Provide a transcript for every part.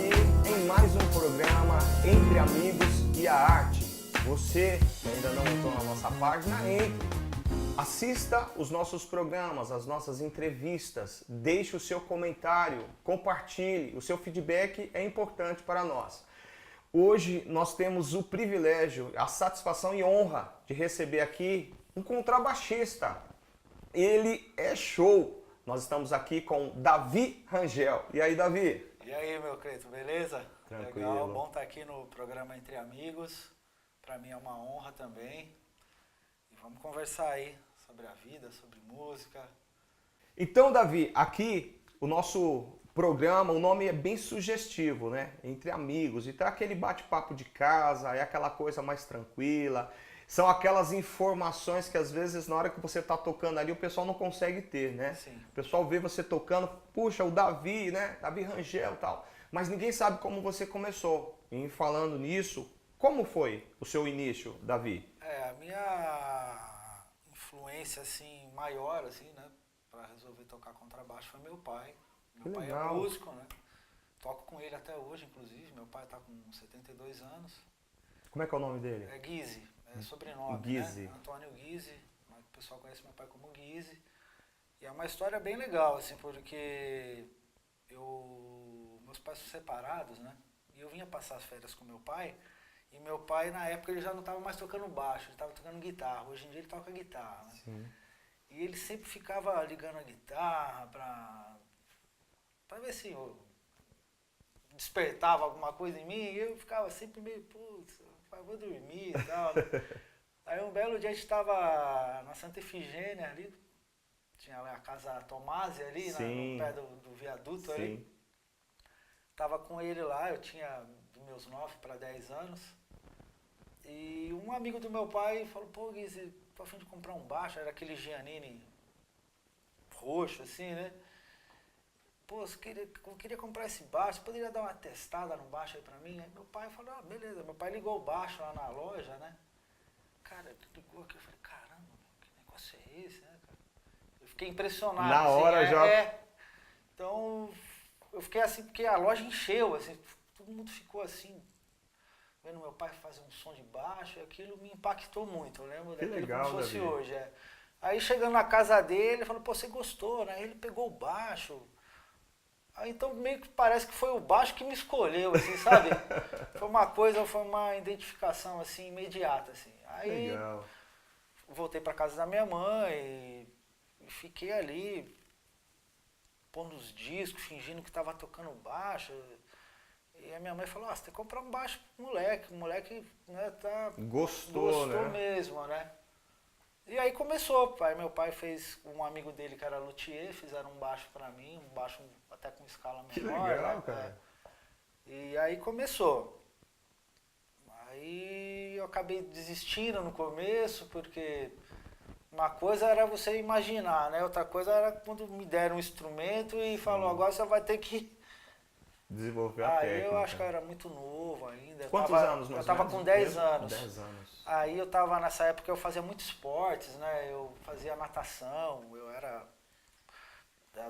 aqui em mais um programa Entre Amigos e a Arte. Você que ainda não entrou na nossa página, entre. Assista os nossos programas, as nossas entrevistas, deixe o seu comentário, compartilhe, o seu feedback é importante para nós. Hoje nós temos o privilégio, a satisfação e honra de receber aqui um contrabaixista. Ele é show. Nós estamos aqui com Davi Rangel. E aí, Davi? E aí, meu Cleito, beleza? Tranquilo. Legal, bom estar aqui no programa Entre Amigos. Para mim é uma honra também. E vamos conversar aí sobre a vida, sobre música. Então, Davi, aqui o nosso programa, o nome é bem sugestivo, né? Entre Amigos. Então é aquele bate-papo de casa, é aquela coisa mais tranquila. São aquelas informações que às vezes na hora que você está tocando ali o pessoal não consegue ter, né? Sim. O pessoal vê você tocando, puxa, o Davi, né? Davi Rangel e tal. Mas ninguém sabe como você começou. E falando nisso, como foi o seu início, Davi? A minha influência assim maior assim, né, para resolver tocar contrabaixo foi meu pai. Meu pai é músico, né? Toco com ele até hoje, inclusive. Meu pai está com 72 anos. Como é que é o nome dele? É Guise, é sobrenome, Guise. né? Antônio Guise, mas o pessoal conhece meu pai como Guise. E é uma história bem legal, assim, porque meus pais são separados, né? E eu vinha passar as férias com meu pai, e meu pai, na época, ele já não estava mais tocando baixo, ele estava tocando guitarra. Hoje em dia ele toca guitarra, né? Sim. E ele sempre ficava ligando a guitarra pra ver se eu despertava alguma coisa em mim, e eu ficava sempre meio, putz, vou dormir e tal. Aí um belo dia a gente estava na Santa Efigênia ali, tinha a casa Tomasi ali, no pé do viaduto. Sim. Ali. Tava com ele lá, eu tinha dos meus 9 para 10 anos. E um amigo do meu pai falou, pô, Guizzi, tô a fim de comprar um baixo, era aquele Giannini roxo assim, né? Pô, eu queria comprar esse baixo, você poderia dar uma testada no baixo aí pra mim? Aí meu pai falou, beleza. Meu pai ligou o baixo lá na loja, né? Cara, ele ligou aqui, eu falei, caramba, que negócio é esse, né, cara? Eu fiquei impressionado. Na hora assim, já... Então, eu fiquei assim, porque a loja encheu, assim, todo mundo ficou assim, vendo meu pai fazer um som de baixo, e aquilo me impactou muito, eu lembro daquilo legal, como se fosse Davi. hoje. Aí chegando na casa dele, ele falou, pô, você gostou, né? Aí ele pegou o baixo. Aí então meio que parece que foi o baixo que me escolheu, assim, sabe? Foi uma identificação assim imediata, assim. Aí Legal. voltei para casa da minha mãe e fiquei ali pondo os discos, fingindo que estava tocando baixo. E a minha mãe falou, você tem que comprar um baixo pro moleque, o moleque, né, Gostou, né? mesmo, né? E aí começou, meu pai fez, um amigo dele que era luthier, fizeram um baixo pra mim, um baixo até com escala menor. Que legal, né? cara. E aí começou. Aí eu acabei desistindo no começo, porque uma coisa era você imaginar, né? Outra coisa era quando me deram um instrumento e falou, agora você vai ter que... Desenvolver a técnica. Aí eu acho que eu era muito novo ainda. Quantos anos, mais Eu tava ou menos? com 10 anos. 10 anos. Aí eu tava, nessa época eu fazia muitos esportes, né? Eu fazia natação, eu era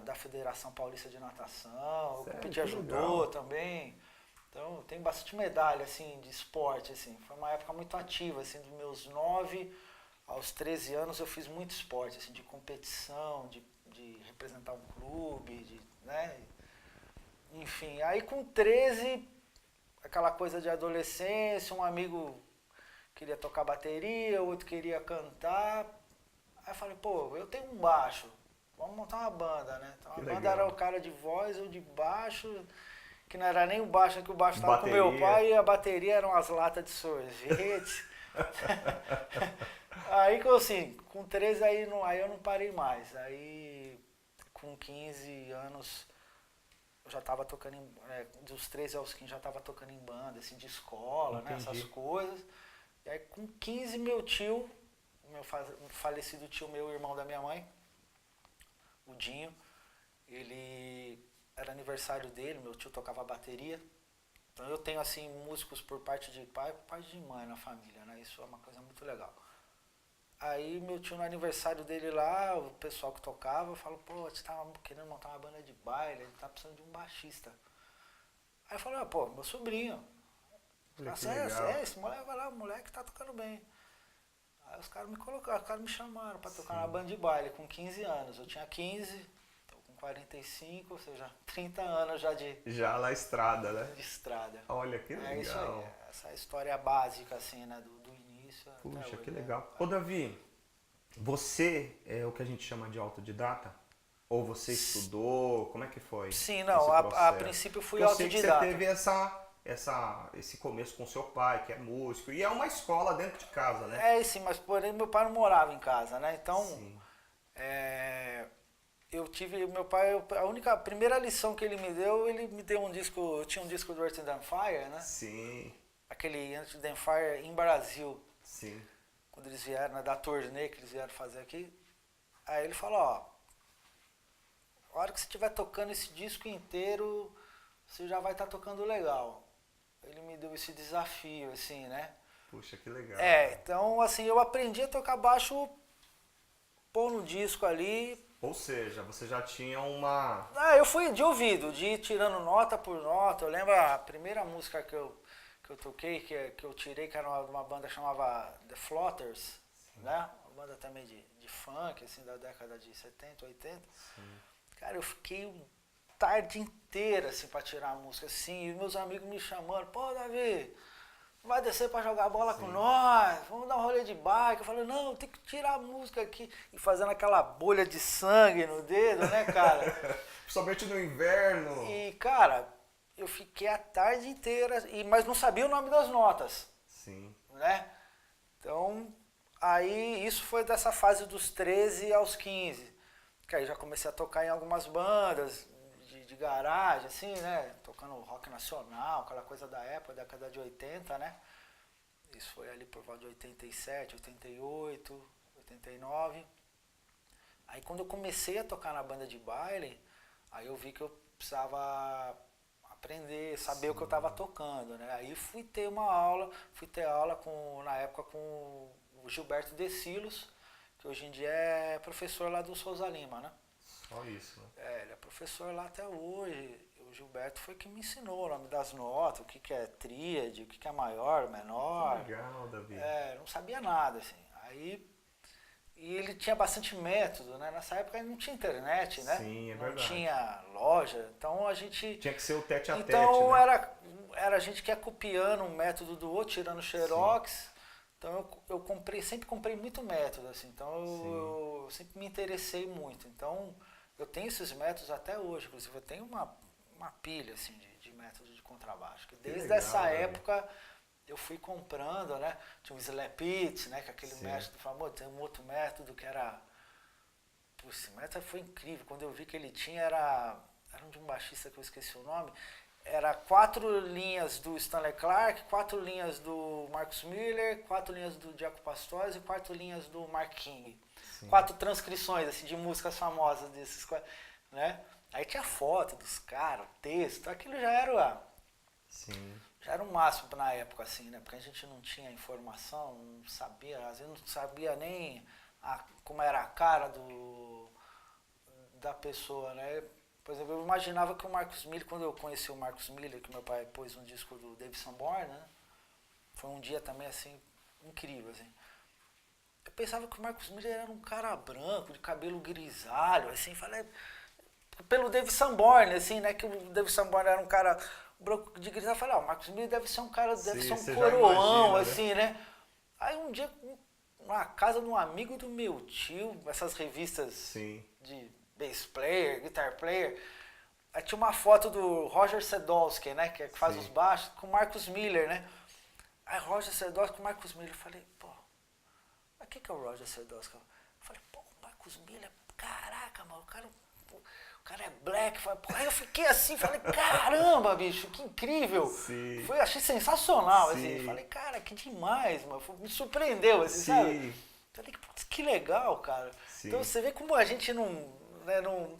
da Federação Paulista de Natação, eu competia judô também. Então eu tenho bastante medalha, assim, de esporte, assim. Foi uma época muito ativa, assim, dos meus 9 aos 13 anos eu fiz muito esporte, assim, de competição, de representar um clube, né? Enfim, aí com 13, aquela coisa de adolescência, um amigo queria tocar bateria, outro queria cantar. Aí eu falei, pô, eu tenho um baixo, vamos montar uma banda, né? Então a banda era o cara de voz ou de baixo, que não era nem o baixo, que o baixo estava com meu pai e a bateria eram as latas de sorvete. Aí, assim, com 13 aí eu não parei mais. Aí, com 15 anos... Eu já estava tocando, dos 13 aos 15 já estava tocando em banda, assim, de escola, né, essas coisas. E aí com 15 meu tio, meu falecido tio meu, irmão da minha mãe, o Dinho, ele era aniversário dele, meu tio tocava bateria. Então eu tenho assim músicos por parte de pai e por parte de mãe na família, né? Isso é uma coisa muito legal. Aí meu tio no aniversário dele lá, o pessoal que tocava, falou, pô, você tá querendo montar uma banda de baile, ele tá precisando de um baixista. Aí eu falaram, pô, meu sobrinho. Olha que Assim, legal. esse moleque vai lá, o moleque tá tocando bem. Aí os caras me colocaram, os caras me chamaram pra tocar na banda de baile com 15 anos. Eu tinha 15, tô com 45, ou seja, 30 anos já de Já na estrada, né? estrada. Olha que legal. É isso aí, essa é a história básica, assim, né, do início até Puxa, hoje, que né? legal. Ô, Davi, você é o que a gente chama de autodidata? Ou você estudou? Como é que foi? Sim, não, esse a processo? princípio eu fui Porque eu sei que você autodidata. teve esse começo com seu pai, que é músico, e é uma escola dentro de casa, né? É, sim, mas porém meu pai não morava em casa, né? Então, Sim, eu tive, meu pai, a primeira lição que ele me deu um disco, eu tinha um disco do Earth, Wind and Fire, né? sim, Aquele Earth, Wind and Fire em Brasil, sim. quando eles vieram, né, da turnê que eles vieram fazer aqui. Aí ele falou, ó, a hora que você estiver tocando esse disco inteiro, você já vai estar tocando legal. Ele me deu esse desafio, assim, né? Puxa, que legal. Então, assim, eu aprendi a tocar baixo, pôr no disco ali. Ou seja, você já tinha uma... Eu fui de ouvido, de ir tirando nota por nota. Eu lembro a primeira música que eu toquei, que eu tirei, que era de uma banda que chamava The Floaters, né? Uma banda também de funk, assim, da década de 70, 80. Sim. Cara, eu fiquei tarde inteira, assim, pra tirar a música, assim, e meus amigos me chamando, pô, Davi, vai descer pra jogar bola com nós, vamos dar um rolê de bike. Eu falei, não, tem que tirar a música aqui. E fazendo aquela bolha de sangue no dedo, né, cara? Principalmente no inverno. E, cara, eu fiquei a tarde inteira, mas não sabia o nome das notas, Sim. né? Então, aí isso foi dessa fase dos 13 aos 15. Que aí já comecei a tocar em algumas bandas de garagem, assim, né? Tocando rock nacional, aquela coisa da época, década de 80, né? Isso foi ali por volta de 87, 88, 89. Aí quando eu comecei a tocar na banda de baile, aí eu vi que eu precisava aprender, saber o que eu estava tocando, né? Aí fui ter aula na época com o Gilberto De Silos, que hoje em dia é professor lá do Souza Lima, né? Só isso, né? Ele é professor lá até hoje. O Gilberto foi que me ensinou o nome das notas, o que é tríade, o que é maior, menor. Que legal, Davi. Não sabia nada, assim. E ele tinha bastante método, né? Nessa época não tinha internet, né? Sim, é não verdade. tinha loja, então a gente... Tinha que ser o tete a tete, Então né? era a gente que ia copiando um método do outro, tirando xerox. Então eu sempre comprei muito método, assim. Então eu sempre me interessei muito. Então eu tenho esses métodos até hoje, inclusive eu tenho uma pilha, assim, de método de contrabaixo. Que desde legal, essa né? época eu fui comprando, né? Tinha o Slap It, né? Que é aquele Sim. método famoso. Tem um outro método que era... Putz, esse método foi incrível. Quando eu vi que ele tinha, era um de um baixista que eu esqueci o nome. Era 4 linhas do Stanley Clarke, 4 linhas do Marcus Miller, 4 linhas do Jaco Pastorius e 4 linhas do Mark King. Sim. 4 transcrições, assim, de músicas famosas desses, né? Aí tinha foto dos caras, texto, aquilo Sim. já era o máximo na época, assim, né? Porque a gente não tinha informação, não sabia, às vezes não sabia nem como era a cara da pessoa, né? Por exemplo, eu imaginava que o Marcus Miller, quando eu conheci o Marcus Miller, que meu pai pôs um disco do David Sanborn, né? Foi um dia também, assim, incrível, assim. Eu pensava que o Marcus Miller era um cara branco, de cabelo grisalho, assim, falei... Pelo David Sanborn, assim, né? Que o David Sanborn era um cara branco de grisalho. Eu falei, o Marcus Miller deve ser um cara, deve ser um você já coroão, imagina, assim, né? Aí um dia, na casa de um amigo do meu tio, essas revistas Sim. de bass player, guitar player, aí tinha uma foto do Roger Sedolsky, né? Que faz os baixos, com o Marcus Miller, né? Aí Roger Sedolsky com o Marcus Miller. Eu falei, pô, mas quem que é o Roger Sedolsky? Eu falei, pô, o Marcus Miller, caraca, mano, o cara é black. Aí eu fiquei assim, falei, caramba, bicho, que incrível. Sim. Achei sensacional, Sim. assim. Falei, cara, que demais, mano. Me surpreendeu, assim, sabe? Falei, putz, que legal, cara. Sim. Então você vê como a gente não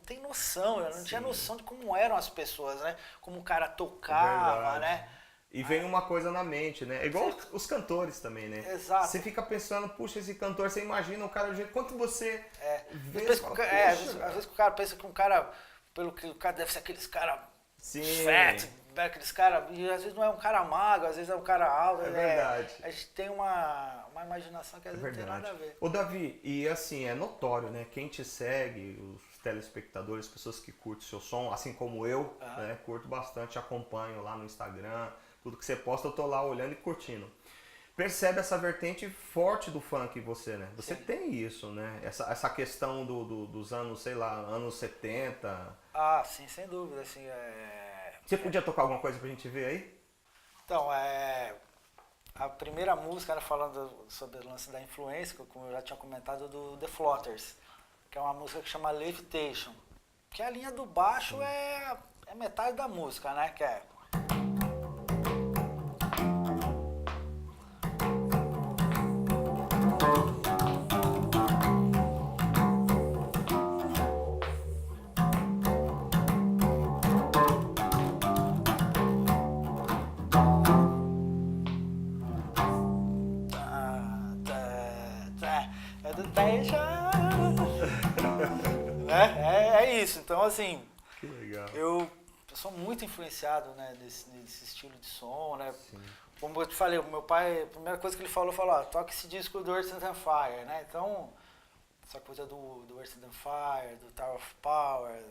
tem noção, eu não tinha noção de como eram as pessoas, né? Como o cara tocava, né? E vem uma coisa na mente, né? É igual os cantores também, né? Exato. Você fica pensando, puxa, esse cantor, você imagina o cara do jeito... Quanto você vê... Às vezes o cara pensa que um cara... Pelo que o cara deve ser aqueles caras... Sim. Fat, aqueles caras, e às vezes não é um cara magro, às vezes é um cara alto. É verdade. A gente tem uma imaginação que às vezes não tem nada a ver. Ô Davi, e assim, é notório, né? Quem te segue, os telespectadores, pessoas que curtem o seu som, assim como eu, né? Curto bastante, acompanho lá no Instagram, tudo que você posta eu tô lá olhando e curtindo. Percebe essa vertente forte do funk em você, né? Você Sim. tem isso, né? Essa questão dos anos, sei lá, anos 70. Ah, sim, sem dúvida, assim, Você podia tocar alguma coisa pra gente ver aí? Então, a primeira música era falando sobre o lance da influência, como eu já tinha comentado, do The Floaters, que é uma música que chama Levitation, que a linha do baixo é metade da música, né? Que é... É isso, então assim, Que legal. eu sou muito influenciado, né, nesse estilo de som, né? Sim. Como eu te falei, o meu pai, a primeira coisa que ele falou, toca esse disco do Earth, Wind and Fire, né? Então, essa coisa do Earth, Wind and Fire, do Tower of Power,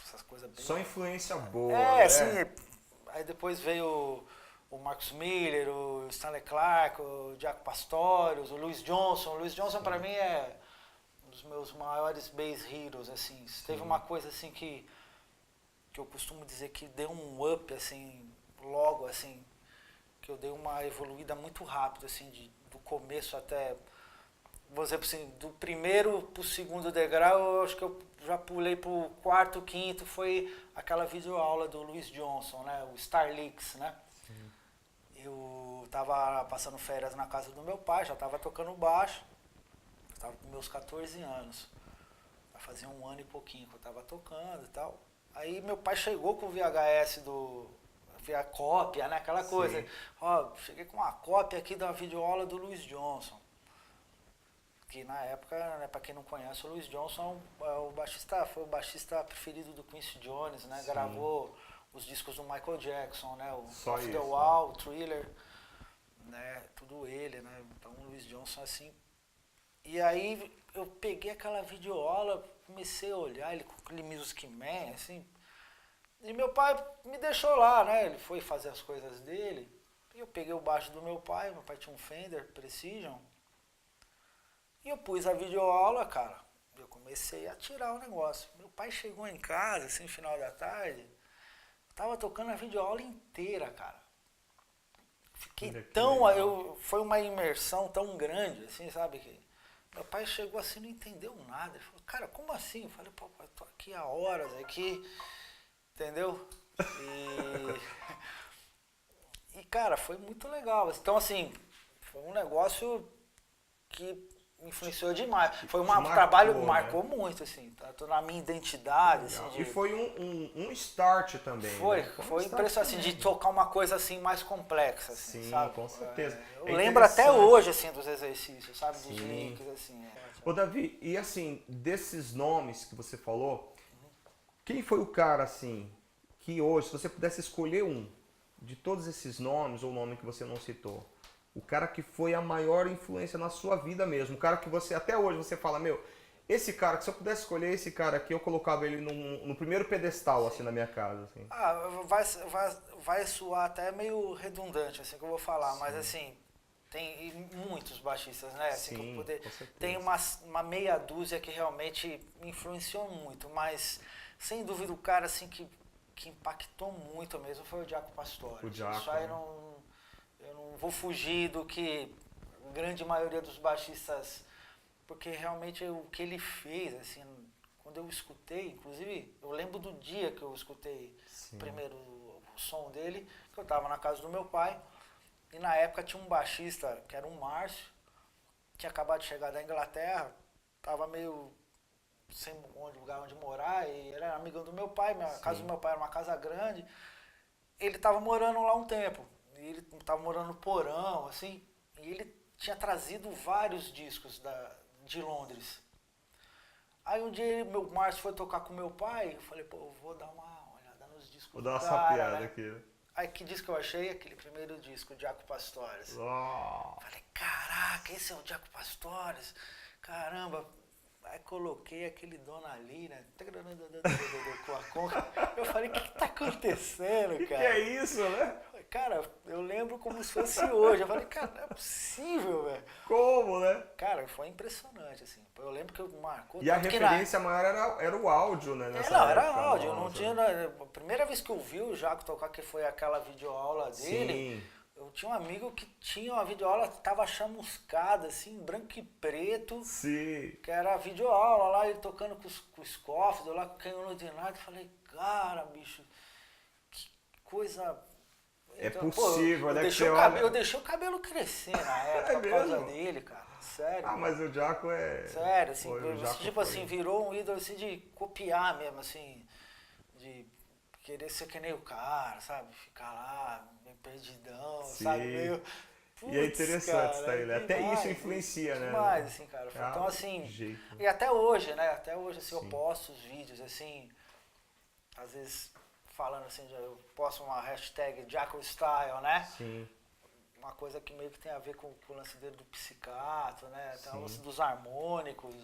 essas coisas bem... Só influência boa. Assim, aí depois veio o Marcus Miller, o Stanley Clarke, o Jaco Pastorius, o Louis Johnson. O Louis Johnson pra mim é um dos meus maiores bass heroes, assim. Teve uma coisa assim que eu costumo dizer que deu um up, assim, logo, assim, que eu dei uma evoluída muito rápida, assim, do começo até, vou dizer assim, do primeiro pro segundo degrau, eu acho que eu já pulei pro quarto, quinto, foi aquela videoaula do Louis Johnson, né, o Starlix, né. Sim. Eu tava passando férias na casa do meu pai, já tava tocando baixo, eu tava com meus 14 anos, fazia um ano e pouquinho que eu tava tocando e tal. Aí meu pai chegou com o VHS a cópia, né, aquela coisa. Sim. Ó, cheguei com uma cópia aqui da videoaula do Louis Johnson. Que na época, né, pra quem não conhece, o Louis Johnson foi o baixista preferido do Quincy Jones, né? Sim. Gravou os discos do Michael Jackson, né? O Só Off the isso, Wall, né? Thriller, né? Tudo ele, né? Então o Louis Johnson assim. E aí eu peguei aquela videoaula, comecei a olhar ele com aquele Music Man, assim. E meu pai me deixou lá, né? Ele foi fazer as coisas dele. E eu peguei o baixo do meu pai tinha um Fender Precision. E eu pus a videoaula, cara. Eu comecei a tirar o negócio. Meu pai chegou em casa, assim, no final da tarde. Tava tocando a videoaula inteira, cara. Fiquei foi uma imersão tão grande, assim, sabe? Que meu pai chegou assim, não entendeu nada. Ele falou, cara, como assim? Eu falei, pô, eu tô aqui há horas, aqui, entendeu? E cara, foi muito legal. Então, assim, foi um negócio que me influenciou demais. Foi um trabalho que marcou, né? Muito, assim, tanto na minha identidade. Assim, E foi um start também. Foi, né? foi impressionante, assim, de tocar uma coisa assim mais complexa, assim, sim, sabe? Com certeza. Eu lembro até hoje, assim, dos exercícios, sabe? Dos links, assim. Ô Davi, e assim, desses nomes que você falou, quem foi o cara, assim, que hoje, se você pudesse escolher um, de todos esses nomes, ou nome que você não citou, o cara que foi a maior influência na sua vida mesmo, o cara que você, até hoje, você fala, meu, esse cara, que se eu pudesse escolher esse cara aqui, eu colocava ele no primeiro pedestal, assim, na minha casa, assim. Vai soar até meio redundante, assim, que eu vou falar, mas assim, tem muitos baixistas, né? Assim, sim, tem uma meia dúzia que realmente me influenciou muito, mas sem dúvida o cara, assim, que impactou muito mesmo foi o Jaco Pastorius. O Jaco, isso aí eu não vou fugir do que a grande maioria dos baixistas, porque realmente o que ele fez, assim, quando eu escutei, inclusive eu lembro do dia que eu escutei primeiro o som dele, que eu estava na casa do meu pai, e na época tinha um baixista, que era um Márcio, tinha acabado de chegar da Inglaterra, estava meio sem lugar onde morar, e ele era amigo do meu pai, a casa do meu pai era uma casa grande, ele estava morando lá um tempo, e ele estava morando no porão, assim, e ele tinha trazido vários discos de Londres. Aí um dia o Márcio foi tocar com meu pai, eu falei, pô, eu vou dar uma olhada nos discos Vou dar uma Cara, sapiada né? aqui. Né? Aí que disco eu achei? Aquele primeiro disco, Jaco Pastorius. Oh. Falei, caraca, esse é o Jaco Pastorius. Caramba. Aí coloquei aquele Dona Ali, né? Com a conga. Eu falei, o que tá acontecendo, cara? Que é isso, né? Cara, eu lembro como se fosse hoje. Eu falei, cara, não é possível, velho. Como, né? Cara, foi impressionante, assim. Eu lembro que eu marcou. E a referência maior era o áudio, né? Nessa não, era época, áudio. Eu não nossa. tinha. A primeira vez que eu vi o Jaco tocar, que foi aquela videoaula dele. Sim. Eu tinha um amigo que tinha uma videoaula que tava chamuscada, assim, branco e preto. Sim. Que era a videoaula lá, ele tocando com os cofres, eu lá com o Canhão de Night. Falei, cara, bicho, que coisa. É Então, possível, eu né? deixei, olha... eu deixei o cabelo crescer na época por causa dele, cara. Sério. Ah, mas o Jaco é... Sério, assim, tipo assim, virou um ídolo assim, de copiar mesmo, assim, de querer ser que nem o cara, sabe? Ficar lá, meio perdidão, Sim. sabe? Meio... E é interessante isso cara, daí, né? Até demais, isso influencia, né? Demais, assim, cara. Então, assim, jeito. e até hoje, né? Até hoje, assim, Sim. eu posto os vídeos, assim, às vezes falando assim, eu posto uma hashtag Jaco Style, né? Sim. Uma coisa que meio que tem a ver com o lance dele do psicato, né? Tem o Sim. lance dos harmônicos,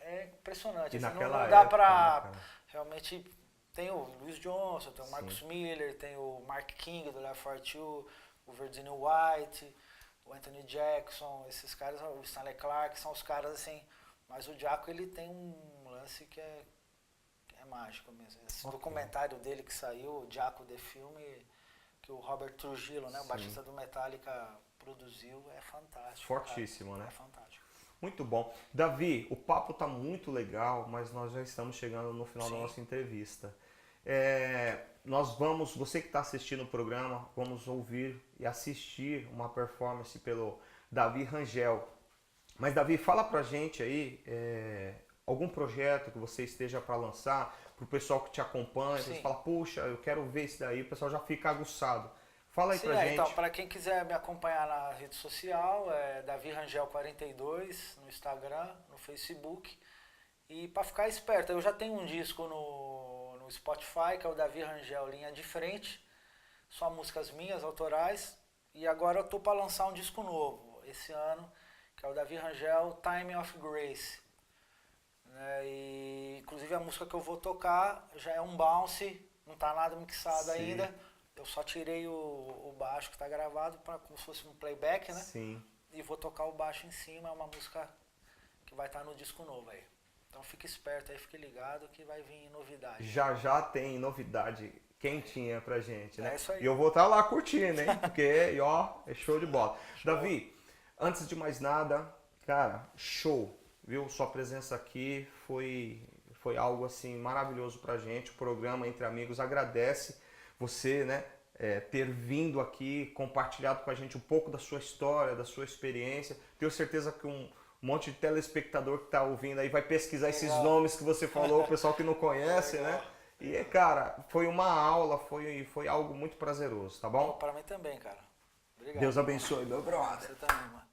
é impressionante. E Assim, naquela não dá época, pra... né, realmente, tem o Louis Johnson, tem o Sim. Marcus Miller, tem o Mark King do Left 4 Two, o Virginia White, o Anthony Jackson, esses caras, o Stanley Clarke, são os caras assim, mas o Jaco ele tem um lance que é mágico mesmo. Esse documentário dele que saiu, o Jaco The Filme, que o Robert Trujillo, né, o baixista do Metallica, produziu, é fantástico. Fortíssimo, cara. né? É fantástico. Muito bom. Davi, o papo tá muito legal, mas nós já estamos chegando no final da nossa entrevista. Você que está assistindo o programa, vamos ouvir e assistir uma performance pelo Davi Rangel. Mas Davi, fala pra gente aí algum projeto que você esteja para lançar, pro pessoal que te acompanha, você fala, puxa, eu quero ver isso daí, o pessoal já fica aguçado. Fala aí pra gente. Então, para quem quiser me acompanhar na rede social, é Davi Rangel 42 no Instagram, no Facebook. E para ficar esperto, eu já tenho um disco no Spotify, que é o Davi Rangel Linha de Frente, só músicas minhas, autorais. E agora eu tô para lançar um disco novo, esse ano, que é o Davi Rangel Time of Grace. E, inclusive a música que eu vou tocar já é um bounce, não tá nada mixado ainda. Eu só tirei o baixo que está gravado como se fosse um playback, né? Sim. E vou tocar o baixo em cima, é uma música que vai estar no disco novo aí. Então fique esperto aí, fique ligado que vai vir novidade. Já tem novidade quentinha pra gente, né? É isso aí. E eu vou estar lá curtindo, hein? Porque, ó, é show de bola. Show. Davi, antes de mais nada, cara, show, viu? Sua presença aqui foi algo assim maravilhoso pra gente. O programa Entre Amigos agradece você, né, ter vindo aqui, compartilhado com a gente um pouco da sua história, da sua experiência. Tenho certeza que um monte de telespectador que está ouvindo aí vai pesquisar esses nomes que você falou, o pessoal que não conhece, né? E, cara, foi uma aula, foi algo muito prazeroso, tá bom? Para mim também, cara. Obrigado. Deus abençoe, meu brother. Você também, mano.